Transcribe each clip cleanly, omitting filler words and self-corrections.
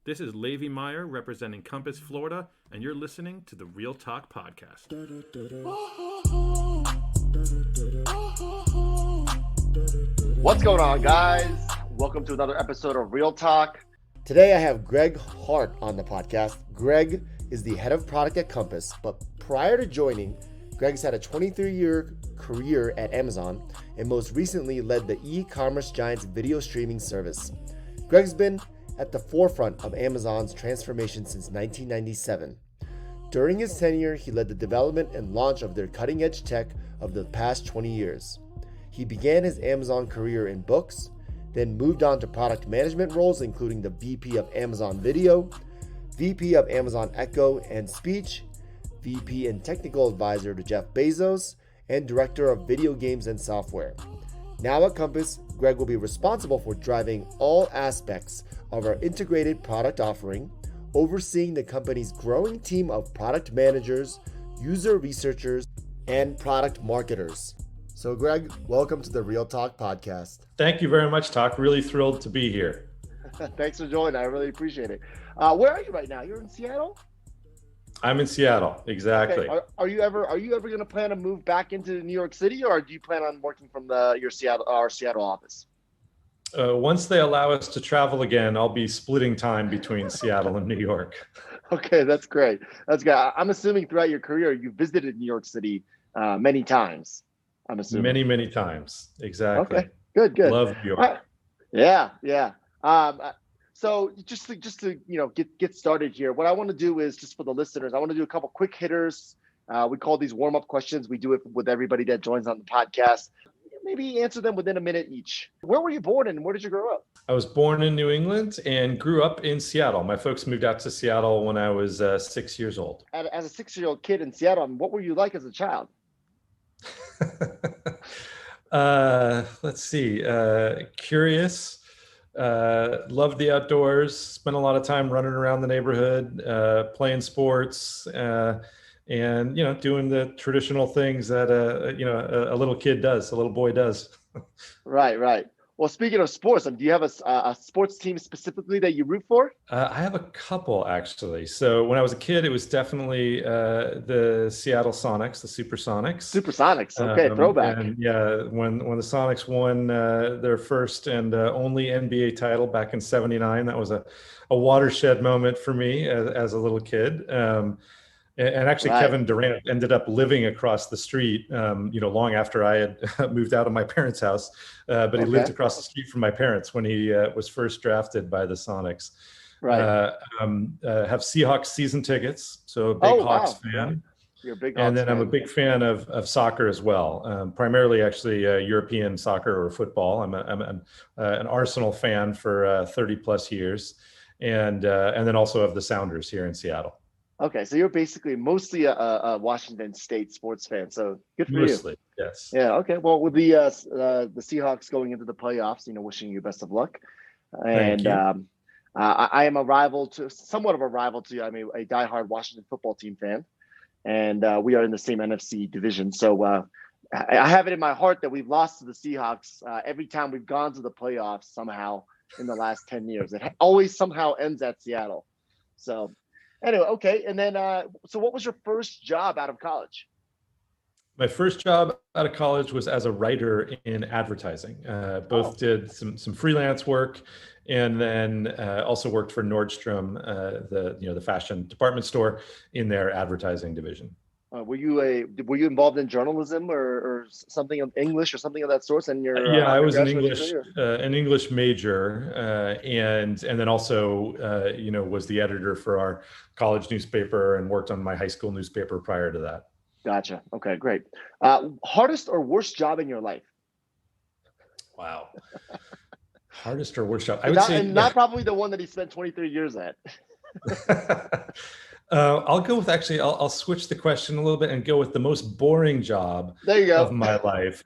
This is Levi Meyer representing Compass, Florida, and you're listening to the Real Talk Podcast. What's going on, guys? Welcome to another episode of Real Talk. Today I have Greg Hart on the podcast. Greg is the head of product at Compass, but prior to joining, Greg's had a 23-year career at Amazon and most recently led the e-commerce giant's video streaming service. Greg's been at the forefront of Amazon's transformation since 1997. During his tenure, he led the development and launch of their cutting-edge tech of the past 20 years. He began his Amazon career in books, then moved on to product management roles, including the VP of Amazon Video, VP of Amazon Echo and Speech, VP and Technical Advisor to Jeff Bezos, and Director of Video Games and Software. Now at Compass, Greg will be responsible for driving all aspects of our integrated product offering, overseeing the company's growing team of product managers, user researchers, and product marketers. So Greg, welcome to the Real Talk Podcast. Thank you very much, Talk. Really thrilled to be here. Thanks for joining. I really appreciate it. Where are you right now? You're in Seattle? I'm in Seattle, exactly. Okay. Are you ever going to plan to move back into New York City, or do you plan on working from our Seattle office? Once they allow us to travel again, I'll be splitting time between Seattle and New York. Okay, that's great. That's good. I'm assuming throughout your career you visited New York City many times. I'm assuming many times. Exactly. Okay, good. Love New York. Yeah. So just to get started here, what I want to do is, just for the listeners, I want to do a couple quick hitters. We call these warm-up questions. We do it with everybody that joins on the podcast. Maybe answer them within a minute each. Where were you born and where did you grow up? I was born in New England and grew up in Seattle. My folks moved out to Seattle when I was 6 years old. As a 6-year-old kid in Seattle, what were you like as a child? Let's see. Curious. Loved the outdoors. Spent a lot of time running around the neighborhood, playing sports, and doing the traditional things that a little kid does, a little boy does. Right. Well, speaking of sports, do you have a sports team specifically that you root for? I have a couple, actually. So when I was a kid, it was definitely the Seattle Sonics, the Supersonics. Okay, throwback. And yeah, when the Sonics won their first and only NBA title back in '79, that was a watershed moment for me as a little kid. And actually, right. Kevin Durant ended up living across the street, long after I had moved out of my parents' house. But he lived across the street from my parents when he was first drafted by the Sonics. Right. Have Seahawks season tickets, so a big Hawks fan. You're a big Hawks and then fan. I'm a big fan of soccer as well, primarily actually European soccer or football. I'm an Arsenal fan for 30 plus years, and then also of the Sounders here in Seattle. Okay, so you're basically mostly a Washington State sports fan. So good for you. Mostly, yes. Yeah. Okay. Well, with the Seahawks going into the playoffs, wishing you best of luck. And I am somewhat of a rival to you. I'm a diehard Washington football team fan, and we are in the same NFC division. So I have it in my heart that we've lost to the Seahawks every time we've gone to the playoffs somehow in the last 10 years. It always somehow ends at Seattle. So. Anyway, okay. And then, so what was your first job out of college? My first job out of college was as a writer in advertising. Did some freelance work, and then also worked for Nordstrom, the fashion department store, in their advertising division. Were you involved in journalism or something of English or something of that sort? And I was an English major, and then also was the editor for our college newspaper and worked on my high school newspaper prior to that. Gotcha. Okay, great. Hardest or worst job in your life? Wow. Hardest or worst job? I would say not probably the one that he spent 23 years at. I'll go with I'll switch the question a little bit and go with the most boring job of my life,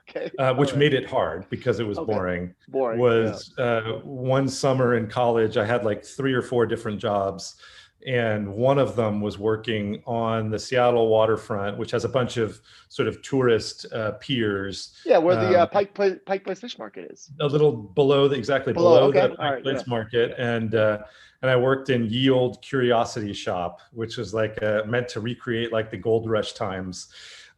which made it hard because it was boring. Was one summer in college, I had like 3 or 4 different jobs, and one of them was working on the Seattle waterfront, which has a bunch of sort of tourist piers. Yeah, where the Pike Place Fish Market is. A little below exactly below the okay. Pike Place Market, and I worked in Ye Olde Curiosity Shop, which was like meant to recreate like the gold rush times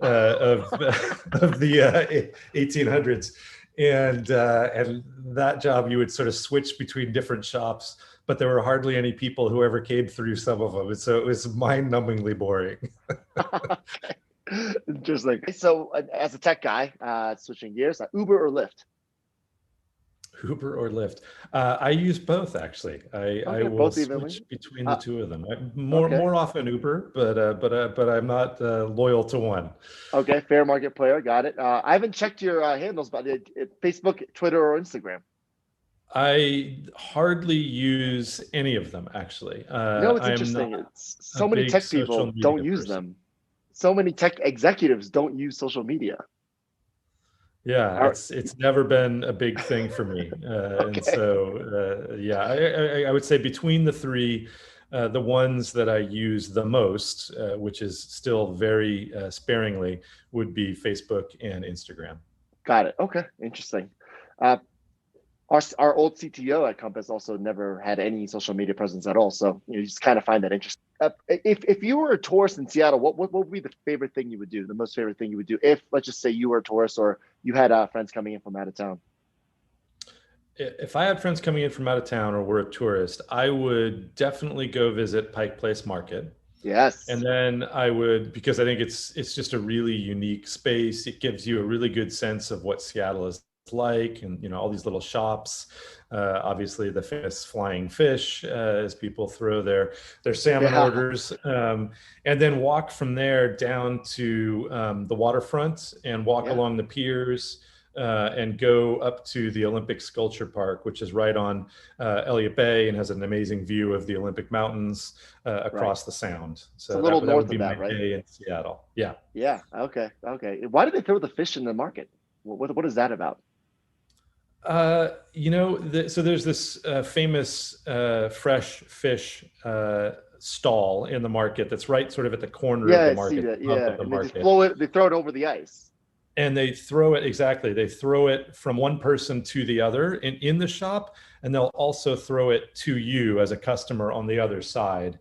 of the 1800s. And that job, you would sort of switch between different shops, but there were hardly any people who ever came through some of them. And so it was mind-numbingly boring. Okay. Interesting. So as a tech guy, switching gears, Uber or Lyft? Uber or Lyft? I use both, actually. I will switch between the two of them. More often Uber, but I'm not loyal to one. Okay, fair market player. Got it. I haven't checked your handles, but Facebook, Twitter, or Instagram. I hardly use any of them, actually. It's interesting. So many tech people don't use them. So many tech executives don't use social media. Yeah, it's never been a big thing for me. And so, I would say between the three, the ones that I use the most, which is still very sparingly, would be Facebook and Instagram. Got it. Okay, interesting. Our old CTO at Compass also never had any social media presence at all. So you just kind of find that interesting. If you were a tourist in Seattle, what would be the favorite thing you would do? The most favorite thing you would do if, let's just say, you were a tourist or you had friends coming in from out of town? If I had friends coming in from out of town or were a tourist, I would definitely go visit Pike Place Market. Yes. And then I would, because I think it's just a really unique space. It gives you a really good sense of what Seattle is like, and all these little shops, obviously the famous flying fish, as people throw their salmon orders, and then walk from there down to the waterfront and walk along the piers, and go up to the Olympic Sculpture Park, which is right on Elliott Bay and has an amazing view of the Olympic Mountains across the Sound. So it's a little north would be of that, my day in Seattle. Yeah. Okay. Why did they throw the fish in the market? What is that about? So there's this famous fresh fish stall in the market that's right sort of at the corner of the market. They throw it over the ice. And they throw it, they throw it from one person to the other in the shop, and they'll also throw it to you as a customer on the other side.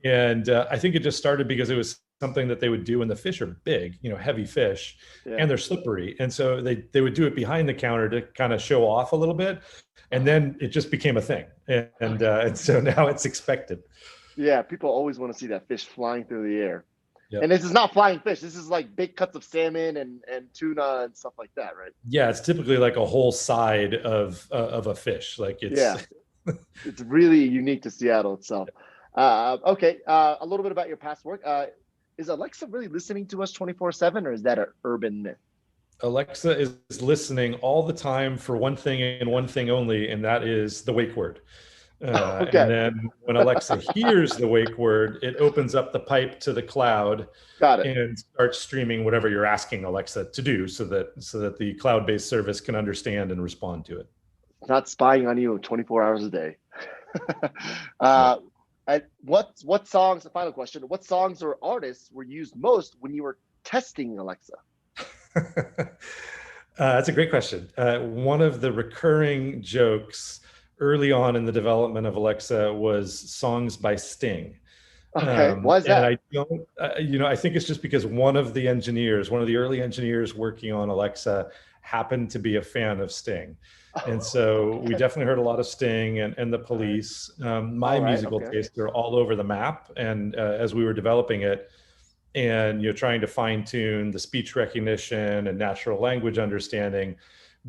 And I think it just started because it was something that they would do when the fish are big, heavy fish, and they're slippery. And so they would do it behind the counter to kind of show off a little bit. And then it just became a thing. And so now it's expected. Yeah, people always want to see that fish flying through the air. Yep. And this is not flying fish. This is like big cuts of salmon and tuna and stuff like that, right? Yeah, it's typically like a whole side of a fish. Like it's it's really unique to Seattle itself. A little bit about your past work. Is Alexa really listening to us 24/7, or is that an urban myth? Alexa is listening all the time for one thing and one thing only, and that is the wake word. And then when Alexa hears the wake word, it opens up the pipe to the cloud. And starts streaming whatever you're asking Alexa to do, so that the cloud-based service can understand and respond to it. Not spying on you 24 hours a day. What songs? The final question: what songs or artists were used most when you were testing Alexa? That's a great question. One of the recurring jokes early on in the development of Alexa was songs by Sting. Okay, why is that? And I don't, I think it's just because one of the early engineers working on Alexa happened to be a fan of Sting. And so we definitely heard a lot of Sting and the Police. My musical tastes are all over the map. And as we were developing it, and trying to fine tune the speech recognition and natural language understanding,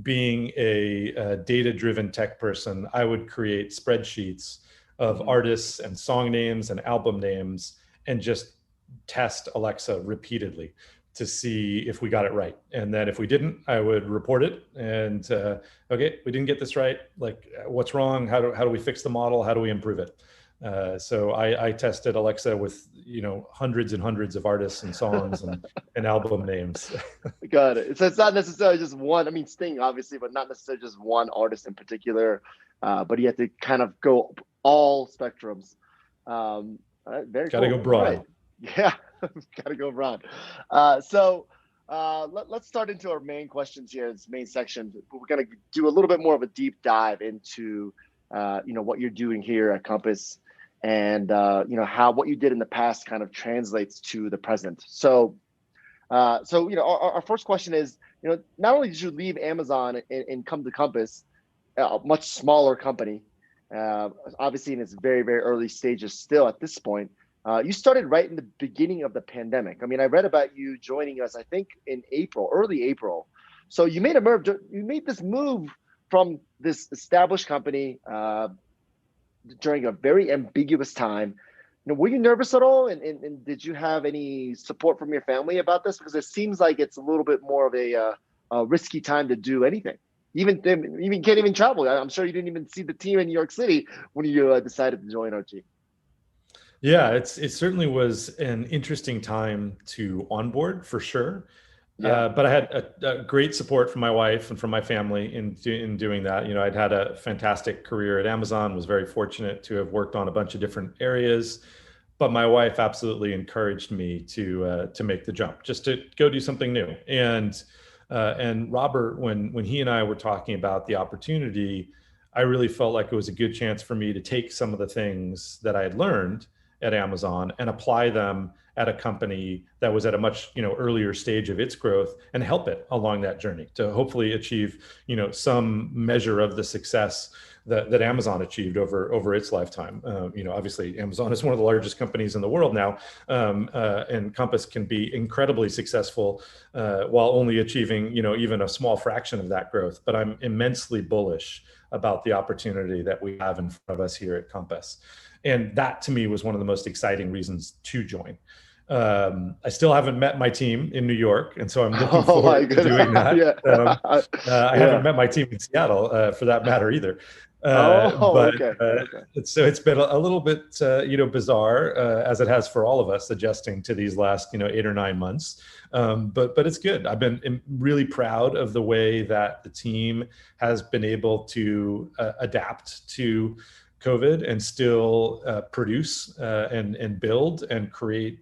being a data-driven tech person, I would create spreadsheets of artists and song names and album names and just test Alexa repeatedly to see if we got it right. And then if we didn't, I would report it and, okay, we didn't get this right. Like, what's wrong? How do we fix the model? How do we improve it? So I tested Alexa with, hundreds and hundreds of artists and songs and album names. Got it. So it's not necessarily just one. I mean, Sting, obviously, but not necessarily just one artist in particular. But you have to kind of go all spectrums. Very Got to cool. go All right. broad. Yeah, got to go broad. Let's start into our main questions here. This main section. We're going to do a little bit more of a deep dive into, what you're doing here at Compass, and how what you did in the past kind of translates to the present. Our first question is, not only did you leave Amazon and come to Compass, a much smaller company, obviously in its very, very early stages still at this point. You started right in the beginning of the pandemic. I mean, I read about you joining us, I think in April, early April. So you made this move from this established company during a very ambiguous time. Were you nervous at all? And did you have any support from your family about this? Because it seems like it's a little bit more of a risky time to do anything. Even can't even travel. I'm sure you didn't even see the team in New York City when you decided to join our team. Yeah, it certainly was an interesting time to onboard for sure. Yeah. But I had a great support from my wife and from my family in doing that. I'd had a fantastic career at Amazon, was very fortunate to have worked on a bunch of different areas. But my wife absolutely encouraged me to make the jump, just to go do something new. And Robert, when he and I were talking about the opportunity, I really felt like it was a good chance for me to take some of the things that I had learned at Amazon and apply them at a company that was at a much earlier stage of its growth, and help it along that journey to hopefully achieve some measure of the success that Amazon achieved over its lifetime. Obviously Amazon is one of the largest companies in the world now, and Compass can be incredibly successful while only achieving even a small fraction of that growth. But I'm immensely bullish about the opportunity that we have in front of us here at Compass. And that to me was one of the most exciting reasons to join. I still haven't met my team in New York, and so I'm looking forward to doing that. Yeah. I haven't met my team in Seattle, for that matter, either. Okay. So it's been a little bit, bizarre, as it has for all of us, adjusting to these last, 8 or 9 months. But it's good. I've been really proud of the way that the team has been able to adapt to COVID and still produce and build and create,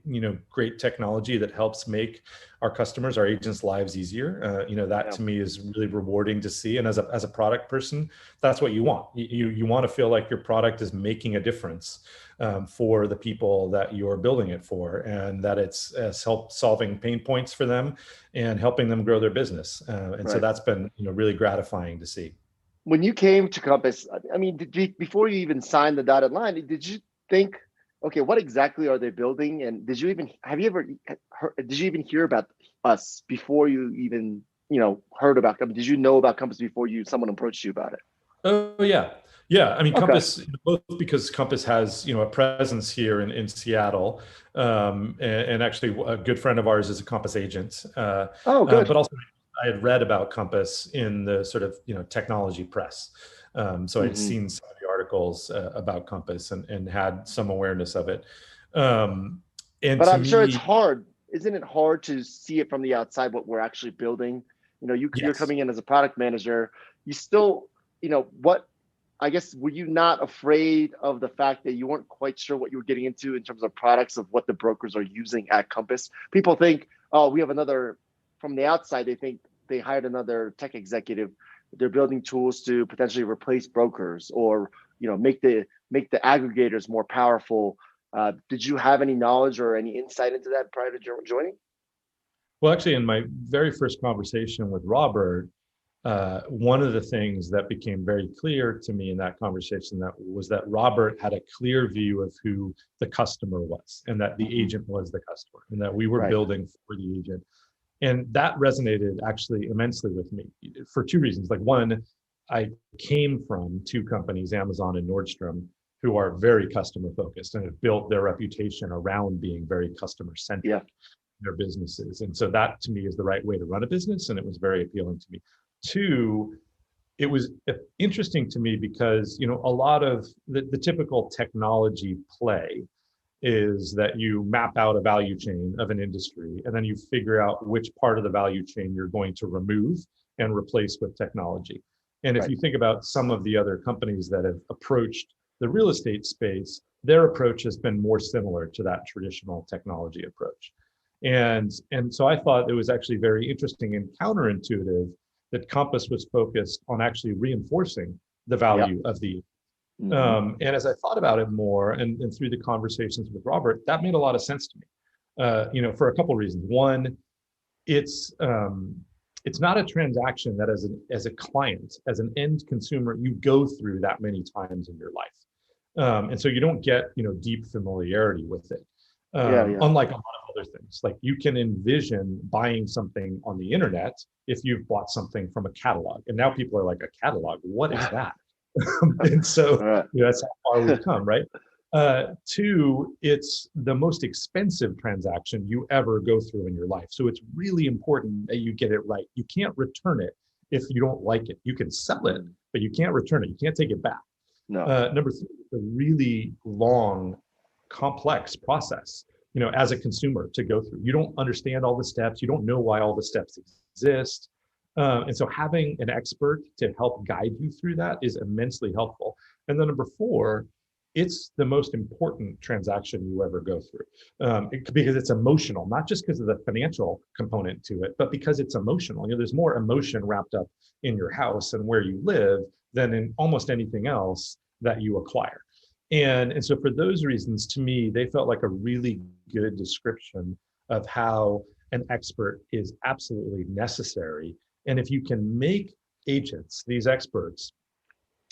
great technology that helps make our customers, our agents' lives easier. That to me is really rewarding to see. And as a product person, that's what you want. You want to feel like your product is making a difference for the people that you're building it for, and that it's solving pain points for them and helping them grow their business. So that's been really gratifying to see. When you came to Compass, I mean, before you even signed the dotted line, did you think, okay, what exactly are they building? And did you even hear about us before you even, heard about Compass? Did you know about Compass before someone approached you about it? Oh yeah. Yeah. I mean, Okay. Compass, both because Compass has, a presence here in Seattle. And actually a good friend of ours is a Compass agent. Oh, good. But also I had read about Compass in the sort of, technology press. So I'd seen some of the articles about Compass and had some awareness of it. But I'm sure it's hard. Isn't it hard to see it from the outside, what we're actually building? You're coming in as a product manager. You still, I guess, were you not afraid of the fact that you weren't quite sure what you were getting into in terms of products of what the brokers are using at Compass? People think, oh, we have from the outside, they think they hired another tech executive. They're building tools to potentially replace brokers or, make the aggregators more powerful. Did you have any knowledge or any insight into that prior to joining? Well, actually, in my very first conversation with Robert, one of the things that became very clear to me in that conversation was that Robert had a clear view of who the customer was, and that the agent was the customer, and that we were building for the agent. And that resonated actually immensely with me for two reasons. Like, one, I came from two companies, Amazon and Nordstrom, who are very customer focused and have built their reputation around being very customer centric in their businesses. And so that to me is the right way to run a business. And it was very appealing to me. Two, it was interesting to me because, a lot of the typical technology play is that you map out a value chain of an industry, and then you figure out which part of the value chain you're going to remove and replace with technology. And if you think about some of the other companies that have approached the real estate space, their approach has been more similar to that traditional technology approach. And so I thought it was actually very interesting and counterintuitive that Compass was focused on actually reinforcing the value of the. And as I thought about it more and through the conversations with Robert, that made a lot of sense to me, for a couple of reasons. One, it's not a transaction that as a client, as an end consumer, you go through that many times in your life. And so you don't get, deep familiarity with it. Unlike a lot of other things, like you can envision buying something on the internet if you've bought something from a catalog. And now people are like, a catalog, what is that? And so that's how far we've come, right? Two, it's the most expensive transaction you ever go through in your life. So it's really important that you get it right. You can't return it if you don't like it. You can sell it, but you can't return it. You can't take it back. No. Number three, it's a really long, complex process, as a consumer to go through. You don't understand all the steps. You don't know why all the steps exist. And so having an expert to help guide you through that is immensely helpful. And then number four, it's the most important transaction you ever go through, because it's emotional, not just because of the financial component to it, but because it's emotional. There's more emotion wrapped up in your house and where you live than in almost anything else that you acquire. And so for those reasons, to me, they felt like a really good description of how an expert is absolutely necessary. And if you can make agents, these experts,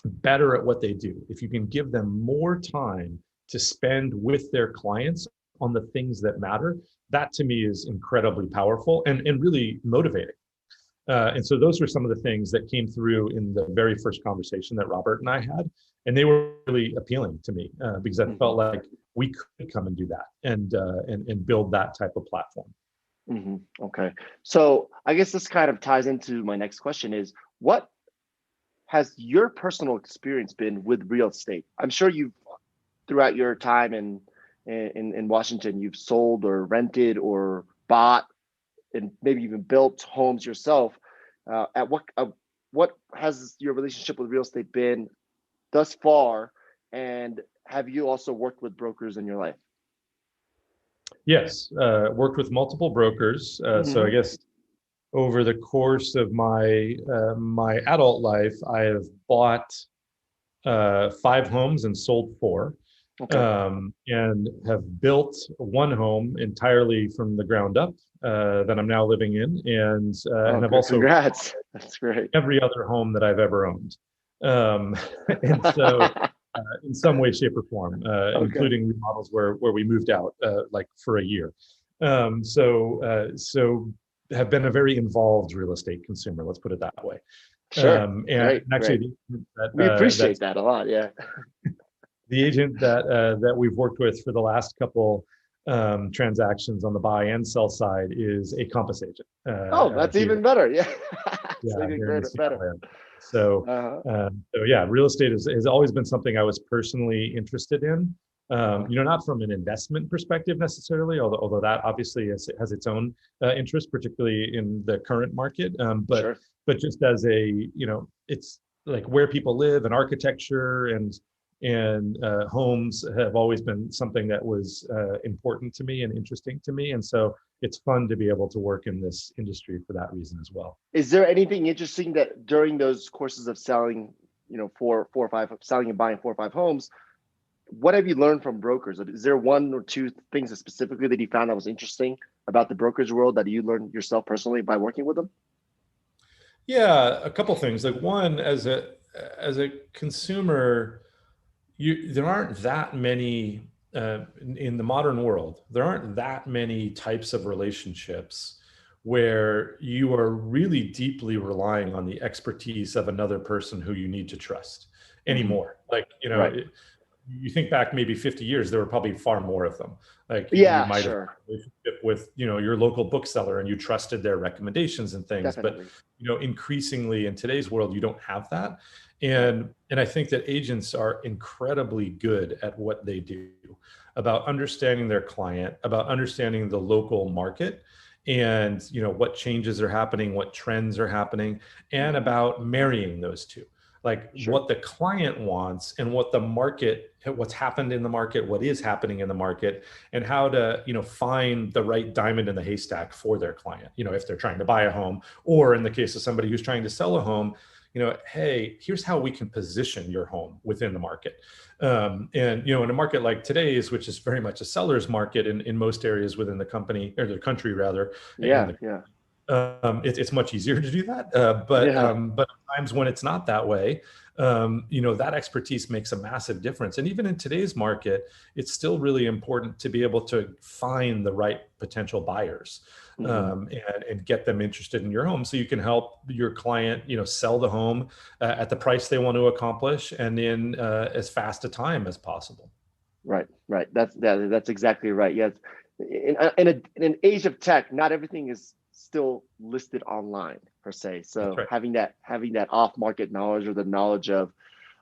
better at what they do, if you can give them more time to spend with their clients on the things that matter, that to me is incredibly powerful and really motivating. And so those were some of the things that came through in the very first conversation that Robert and I had. And they were really appealing to me because I felt like we could come and do that and build that type of platform. Okay. So I guess this kind of ties into my next question is, what has your personal experience been with real estate? I'm sure you've, throughout your time in Washington, you've sold or rented or bought and maybe even built homes yourself. What has your relationship with real estate been thus far? And have you also worked with brokers in your life? Yes, worked with multiple brokers. So I guess over the course of my my adult life, I have bought 5 homes and sold 4. And have built one home entirely from the ground up that I'm now living in, and have also congrats. That's great. Every other home that I've ever owned, and so in some way, shape, or form, including remodels where we moved out like for a year. So have been a very involved real estate consumer. Let's put it that way. Sure. And actually, we appreciate that a lot. Yeah. The agent that we've worked with for the last couple transactions on the buy and sell side is a Compass agent. That's even better. Yeah. Better. So yeah, real estate has always been something I was personally interested in. Not from an investment perspective necessarily, although that obviously has its own interest, particularly in the current market. But just as it's like where people live and architecture and homes have always been something that was important to me and interesting to me. And so it's fun to be able to work in this industry for that reason as well. Is there anything interesting that during those courses of selling, selling and buying 4 or 5 homes, what have you learned from brokers? Is there 1 or 2 things specifically that you found that was interesting about the brokerage world that you learned yourself personally by working with them? Yeah, a couple things. Like one, as a consumer, there aren't that many in the modern world. There aren't that many types of relationships where you are really deeply relying on the expertise of another person who you need to trust anymore. Like, you think back maybe 50 years, there were probably far more of them. Like you might have a relationship with, your local bookseller and you trusted their recommendations and things. Definitely. But, increasingly in today's world, you don't have that. And I think that agents are incredibly good at what they do, about understanding their client, about understanding the local market, and what changes are happening, what trends are happening, and about marrying those two. like Sure. what the client wants and what the market, what's happened in the market, what is happening in the market, and how to, find the right diamond in the haystack for their client. If they're trying to buy a home, or in the case of somebody who's trying to sell a home, hey, here's how we can position your home within the market. And, in a market like today's, which is very much a seller's market in most areas within the company, or the country rather. Yeah. It's much easier to do that. But at times when it's not that way, that expertise makes a massive difference. And even in today's market, it's still really important to be able to find the right potential buyers, and get them interested in your home, so you can help your client, sell the home at the price they want to accomplish, and in as fast a time as possible. Right. That's exactly right. Yes. In an age of tech, not everything is still listed online per se. So Right. having that off market knowledge, or the knowledge of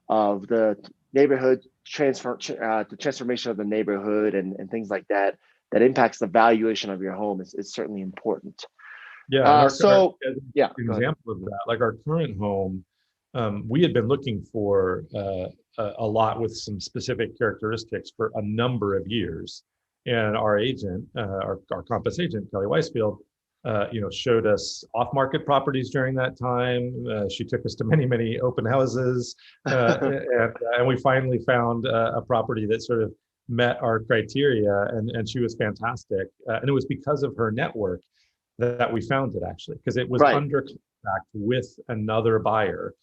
the neighborhood the transformation of the neighborhood, and things like that impacts the valuation of your home is certainly important. Yeah. As an An example of that, like our current home, we had been looking for a lot with some specific characteristics for a number of years. And our agent, our Compass agent, Kelly Weisfield, showed us off-market properties during that time. She took us to many, many open houses, and we finally found a property that sort of met our criteria, and she was fantastic. And it was because of her network that we found it, actually, because it was under contract with another buyer,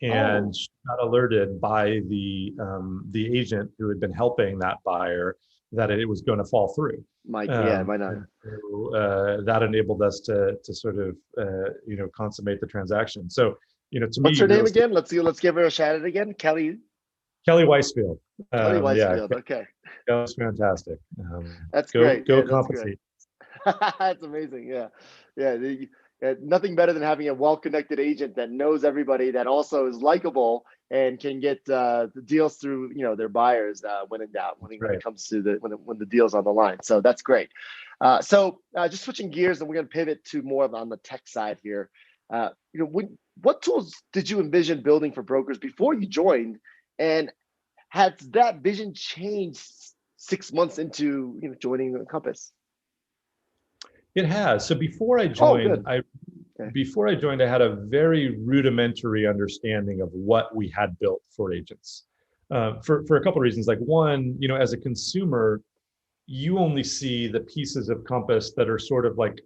and she got alerted by the agent who had been helping that buyer that it was going to fall through. Why not? So, that enabled us to sort of consummate the transaction. So, to me, what's her name again? Let's give her a shout out again. Kelly Weisfield. Kelly Weisfield. Yeah, Okay. that was fantastic. That's great. Go That's Compass. great. That's amazing. Nothing better than having a well-connected agent that knows everybody, that also is likable and can get the deals through their buyers when in doubt, when it comes to when the deal's on the line. So that's great. So just switching gears, and we're going to pivot to more on the tech side here. What tools did you envision building for brokers before you joined, and has that vision changed 6 months into joining Compass? It has. So before I joined, I had a very rudimentary understanding of what we had built for agents, for a couple of reasons. Like, one, as a consumer, you only see the pieces of Compass that are sort of like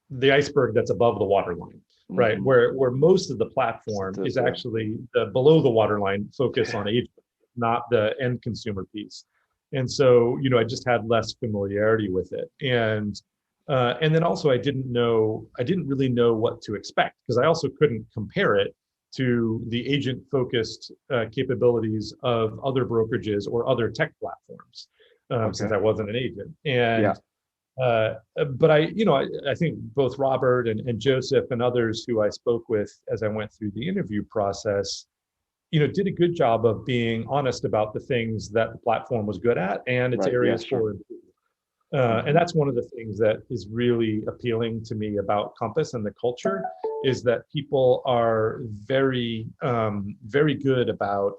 the iceberg that's above the waterline, right? Where most of the platform is actually the below the waterline focus on agents, not the end consumer piece. And so, I just had less familiarity with it. And then also I didn't really know what to expect, because I also couldn't compare it to the agent focused capabilities of other brokerages or other tech platforms, since I wasn't an agent. And but I think both Robert and Joseph and others who I spoke with as I went through the interview process, did a good job of being honest about the things that the platform was good at and its areas for improvement. And that's one of the things that is really appealing to me about Compass and the culture, is that people are very, very good about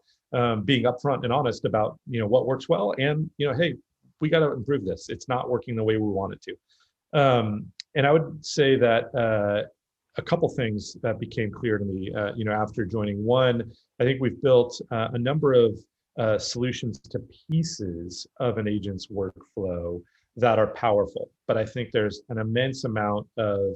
being upfront and honest about what works well, and hey, we got to improve this. It's not working the way we want it to. And I would say that a couple things that became clear to me, after joining. One, I think we've built a number of solutions to pieces of an agent's workflow that are powerful, but I think there's an immense amount of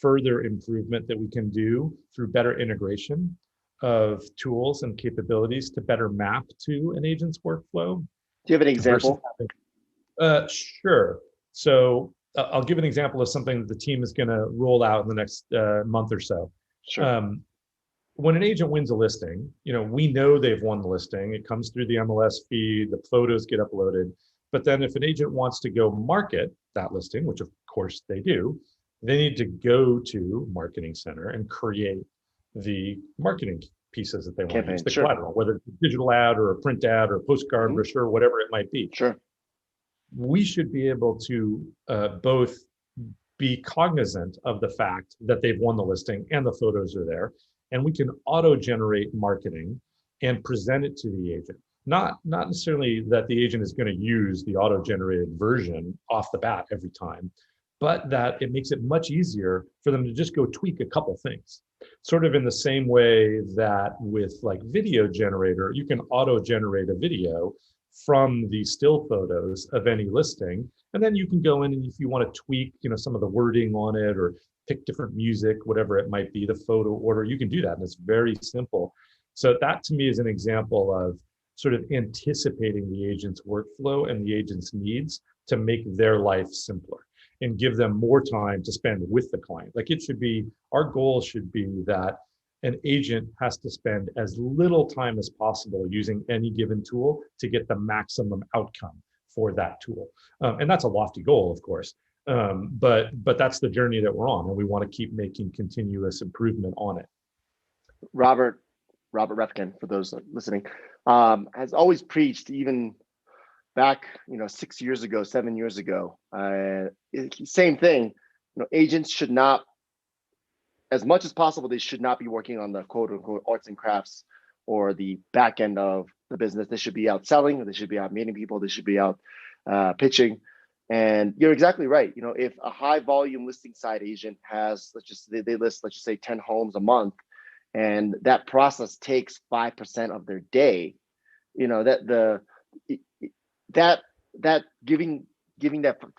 further improvement that we can do through better integration of tools and capabilities to better map to an agent's workflow. Do you have an example? Sure. So I'll give an example of something that the team is going to roll out in the next month or so. Sure. When an agent wins a listing, we know they've won the listing. It comes through the MLS feed, the photos get uploaded. But then if an agent wants to go market that listing, which of course they do, they need to go to Marketing Center and create the marketing pieces that they want to use, the collateral, whether it's a digital ad or a print ad or a postcard brochure, whatever it might be. Sure. We should be able to both be cognizant of the fact that they've won the listing and the photos are there, and we can auto-generate marketing and present it to the agent. Not necessarily that the agent is going to use the auto-generated version off the bat every time, but that it makes it much easier for them to just go tweak a couple things. Sort of in the same way that with like video generator, you can auto-generate a video from the still photos of any listing. And then you can go in and if you want to tweak, some of the wording on it or pick different music, whatever it might be, the photo order, you can do that. And it's very simple. So that to me is an example of sort of anticipating the agent's workflow and the agent's needs to make their life simpler and give them more time to spend with the client. Like our goal should be that an agent has to spend as little time as possible using any given tool to get the maximum outcome for that tool. And that's a lofty goal, of course. But that's the journey that we're on, and we want to keep making continuous improvement on it. Robert Repkin, for those listening, has always preached, even back 6 years ago, 7 years ago, same thing. Agents should not, as much as possible, they should not be working on the quote unquote arts and crafts or the back end of the business. They should be out selling, they should be out meeting people, they should be out pitching. And you're exactly right. If a high volume listing side agent has, they list, let's just say 10 homes a month, and that process takes 5% of their day, that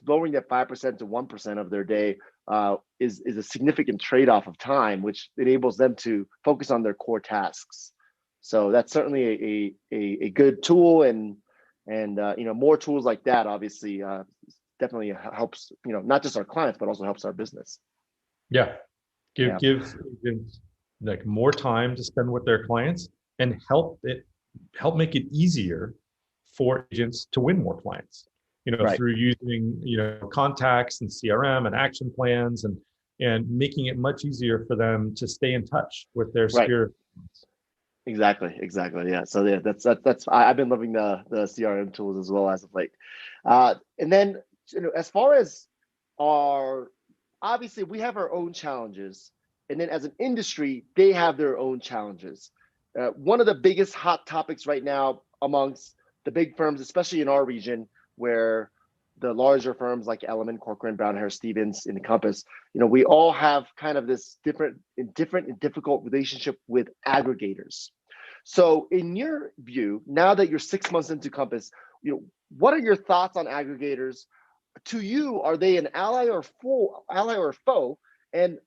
lowering that 5% to 1% of their day is a significant trade-off of time, which enables them to focus on their core tasks. So that's certainly a good tool, and more tools like that obviously definitely helps, not just our clients, but also helps our business. Yeah, give agents like more time to spend with their clients and help make it easier for agents to win more clients. Right. Through using, contacts and CRM and action plans and making it much easier for them to stay in touch with their sphere. Exactly. Yeah. So yeah, that's I've been loving the CRM tools as well as of late. And then, as far as obviously we have our own challenges, and then as an industry, they have their own challenges. One of the biggest hot topics right now amongst the big firms, especially in our region, where the larger firms like Element, Corcoran, Brown Harris, Stevens, and Compass, we all have kind of this different and difficult relationship with aggregators. So in your view, now that you're 6 months into Compass, what are your thoughts on aggregators? To you, are they an ally or foe? And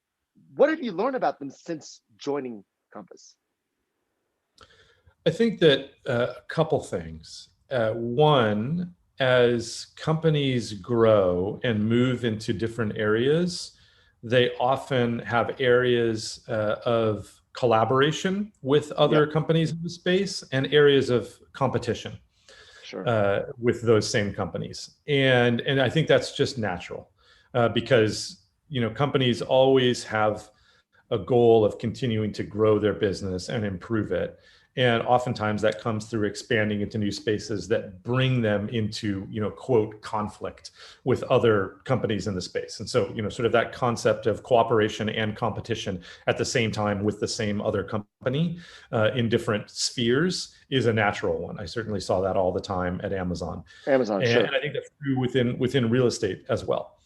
what have you learned about them since joining Compass? I think that a couple things. One, as companies grow and move into different areas, they often have areas of collaboration with other companies in the space and areas of competition with those same companies. And I think that's just natural because companies always have a goal of continuing to grow their business and improve it. And oftentimes that comes through expanding into new spaces that bring them into, quote, conflict with other companies in the space. And so, sort of that concept of cooperation and competition at the same time with the same other company in different spheres is a natural one. I certainly saw that all the time at Amazon. Sure. And I think that's true within real estate as well.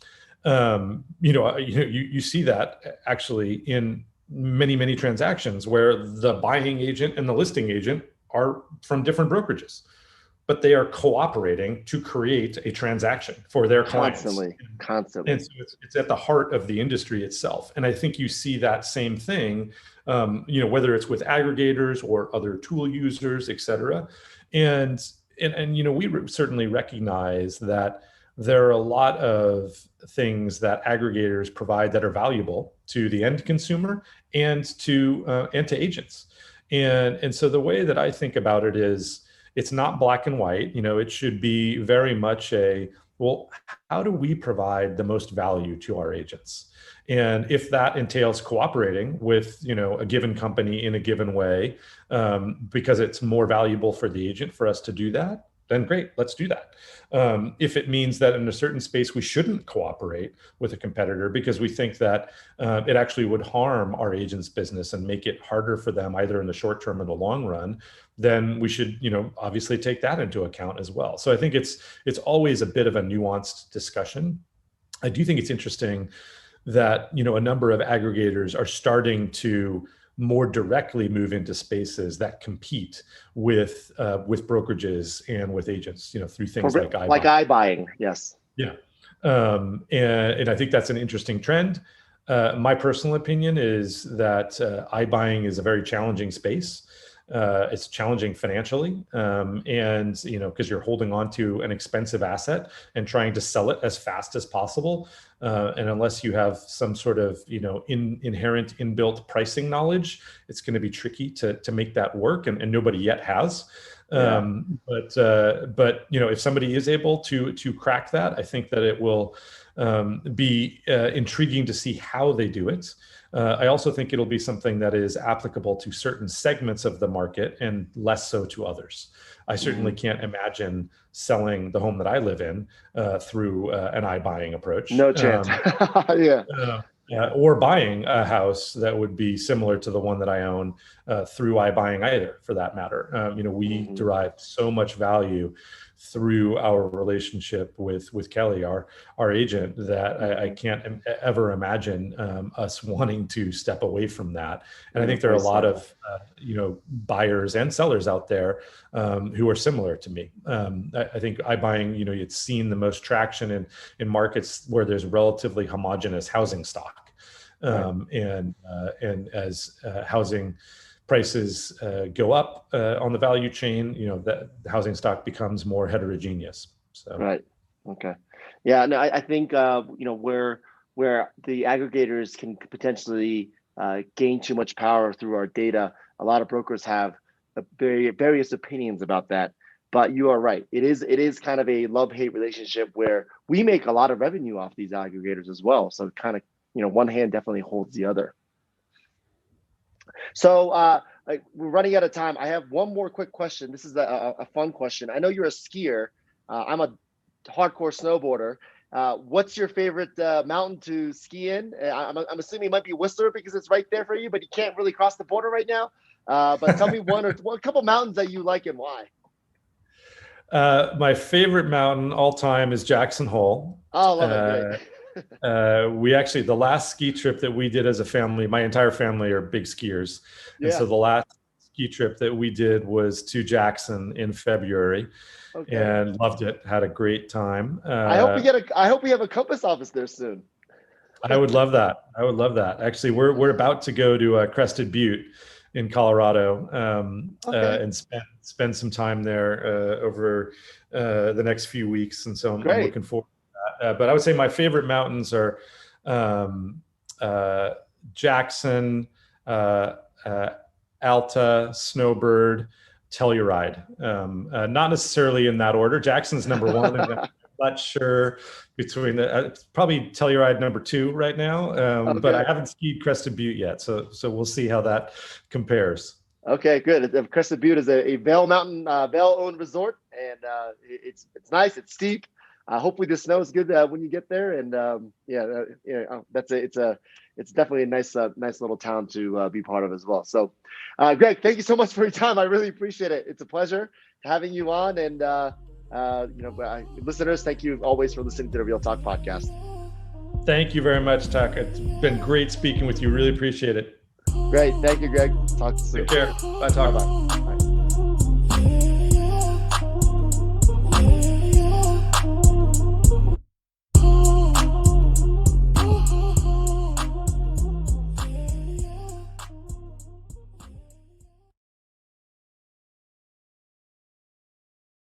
You see that actually in many transactions where the buying agent and the listing agent are from different brokerages, but they are cooperating to create a transaction for their clients. Constantly. And so it's at the heart of the industry itself. And I think you see that same thing, whether it's with aggregators or other tool users, et cetera. And we certainly recognize that there are a lot of things that aggregators provide that are valuable to the end consumer and to agents. And so the way that I think about it is it's not black and white. It should be very much how do we provide the most value to our agents? And if that entails cooperating with, a given company in a given way, because it's more valuable for the agent for us to do that, then great, let's do that. If it means that in a certain space we shouldn't cooperate with a competitor because we think that it actually would harm our agents' business and make it harder for them either in the short term or the long run, then we should, obviously take that into account as well. So I think it's always a bit of a nuanced discussion. I do think it's interesting that, a number of aggregators are starting to more directly move into spaces that compete with brokerages and with agents, through things like iBuying. Like iBuying, yes. Yeah, and I think that's an interesting trend. My personal opinion is that iBuying is a very challenging space. It's challenging financially, and because you're holding on to an expensive asset and trying to sell it as fast as possible, and unless you have some sort of inherent inbuilt pricing knowledge, it's going to be tricky to make that work, and nobody yet has. Yeah. But if somebody is able to crack that, I think that it will be intriguing to see how they do it. I also think it'll be something that is applicable to certain segments of the market and less so to others. I certainly can't imagine selling the home that I live in through an iBuying approach. No chance. Yeah. Or buying a house that would be similar to the one that I own through iBuying either, for that matter. We derive so much value through our relationship with Kelly, our agent, that I can't ever imagine us wanting to step away from that. And I think there are a lot of buyers and sellers out there who are similar to me. I think iBuying, it's seen the most traction in markets where there's relatively homogeneous housing stock, and as housing prices go up on the value chain, that housing stock becomes more heterogeneous. So. Right. Okay. Yeah. No, I think where the aggregators can potentially gain too much power through our data, a lot of brokers have various opinions about that. But you are right. It is kind of a love-hate relationship where we make a lot of revenue off these aggregators as well. So kind of one hand definitely holds the other. So we're running out of time. I have one more quick question. This is a fun question. I know you're a skier. I'm a hardcore snowboarder. What's your favorite mountain to ski in? I'm assuming it might be Whistler because it's right there for you, but you can't really cross the border right now. But tell me a couple mountains that you like and why. My favorite mountain all time is Jackson Hole. Oh, love it. We actually, the last ski trip that we did as a family, my entire family are big skiers. And so the last ski trip that we did was to Jackson in February, and loved it. Had a great time. I hope we have a Compass office there soon. I would love that. Actually, we're about to go to Crested Butte in Colorado, and spend some time there over the next few weeks. And so I'm looking forward. But I would say my favorite mountains are Jackson, Alta, Snowbird, Telluride. Not necessarily in that order. Jackson's number one. And I'm not sure between probably Telluride number 2 right now. But I haven't skied Crested Butte yet, so we'll see how that compares. Okay, good. Crested Butte is a Vail Mountain, Vail-owned resort, and it's nice. It's steep. Hopefully the snow is good when you get there, and it's definitely a nice little town to be part of as well. So, Greg, thank you so much for your time. I really appreciate it. It's a pleasure having you on, and listeners, thank you always for listening to the Real Talk podcast. Thank you very much, Tuck. It's been great speaking with you. Really appreciate it. Great, thank you, Greg. Talk to you soon. Take care. Bye, Tuck. Bye.